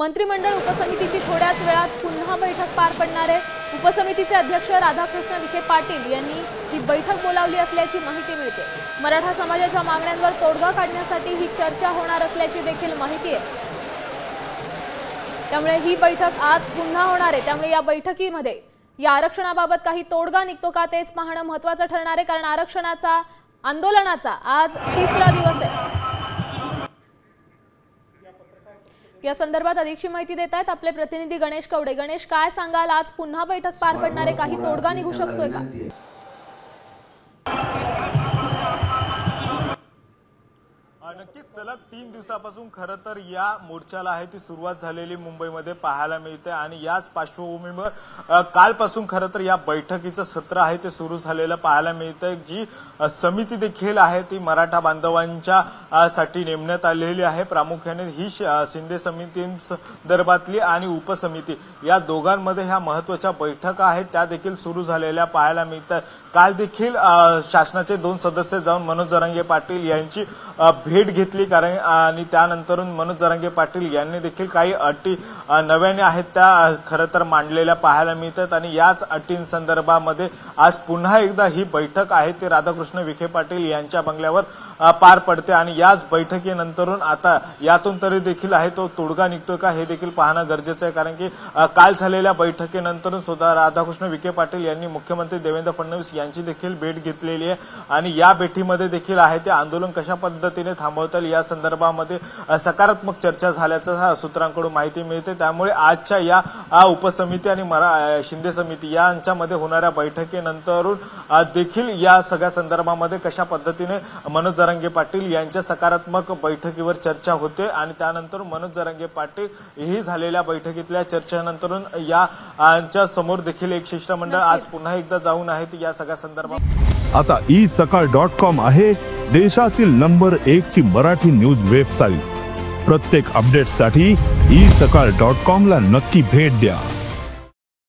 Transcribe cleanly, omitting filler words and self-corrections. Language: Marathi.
मंत्रिमंडळ उपसमितीची थोड्याच वेळात पुन्हा बैठक पार पडणार आहे। उपसमितीचे अध्यक्ष राधाकृष्ण विखे पाटील यांनी ही बैठक बोलावली असल्याची माहिती मिळते। मराठा समाजाच्या मागण्यांवर तोडगा काढण्यासाठी ही चर्चा होणार असल्याची देखील माहिती आहे। त्यामुळे ही बैठक आज पुन्हा होणार आहे। त्यामुळे या बैठकीमध्ये या आरक्षणाबाबत काही तोडगा निघतो का तेच पाहणं महत्त्वाचं ठरणार आहे, कारण आरक्षणाचा आंदोलनाचा आज तिसरा दिवस आहे। या संदर्भात अधिकची माहिती देत आहेत आपले प्रतिनिधी गणेश कवडे। गणेश, काय सांगाल, आज पुन्हा बैठक पार पडणार आहे, काही तोडगा निघू शकतोय का? नक्कीच सलग 3 दिवसापासून खरं तर या मोर्चाला आहे ती सुरुवात झालेली मुंबईमध्ये पाहायला मिळते आणि याच पार्श्वभूमीवर कालपासून खरं तर या बैठकीचं सत्र आहे ते सुरू झालेलं पाहायला मिळतंय। जी समिती देखील आहे ती मराठा बांधवांच्या साठी नेमण्यात आलेली आहे। प्रामुख्याने ही शिंदे समितींदर्भातली आणि उपसमिती या दोघांमध्ये ह्या महत्त्वाच्या बैठका आहेत त्या देखील सुरू झालेल्या पाहायला मिळतात। काल देखील शासनाचे 2 सदस्य जाऊन मनोज जरांगे पाटील यांची भेट घेतली कारण आणि त्यानंतर मनोज जरांगे पाटील यांनी देखील काही अटी नव्याने आहेत त्या खरं तर मांडलेल्या पाहायला मिळतात आणि याच अटींसंदर्भामध्ये आज पुन्हा एकदा ही बैठक आहे ते राधाकृष्ण विखे पाटील यांच्या बंगल्यावर पार पडते आणि याच बैठकीनंतरून आता यातून तरी देखील आहे तो तोडगा निघतो का हे देखील पाहणं गरजेचं आहे, कारण की काल झालेल्या बैठकीनंतर सुद्धा राधाकृष्ण विखे पाटील यांनी मुख्यमंत्री देवेंद्र फडणवीस यांची देखील भेट घेतलेली आहे आणि या भेटीमध्ये देखील आहे ते आंदोलन कशा पद्धतीने थांबवता येईल या संदर्भामध्ये सकारात्मक चर्चा झाल्याचं सूत्रांकडून माहिती मिळते। त्यामुळे आजच्या या उपसमिती आणि शिंदे समिती यांच्यामध्ये होणाऱ्या बैठकीनंतरून देखील या सगळ्या संदर्भामध्ये कशा पद्धतीने मनोज जरांगे पाटील यांच्या सकारात्मक बैठकीवर चर्चा होते आणि त्यानंतर मनोज जरांगे पाटील ही झालेल्या बैठकीतल्या चर्चेनंतरून यांच्या समोर देखील एक शिष्टमंडळ आज पुन्हा एकदा जाऊन आहेत या सगळ्या संदर्भात। आता isakal.com आहे देशातील नंबर 1 ची मराठी न्यूज वेबसाईट। प्रत्येक अपडेटसाठी isakal.com ला नक्की भेट द्या।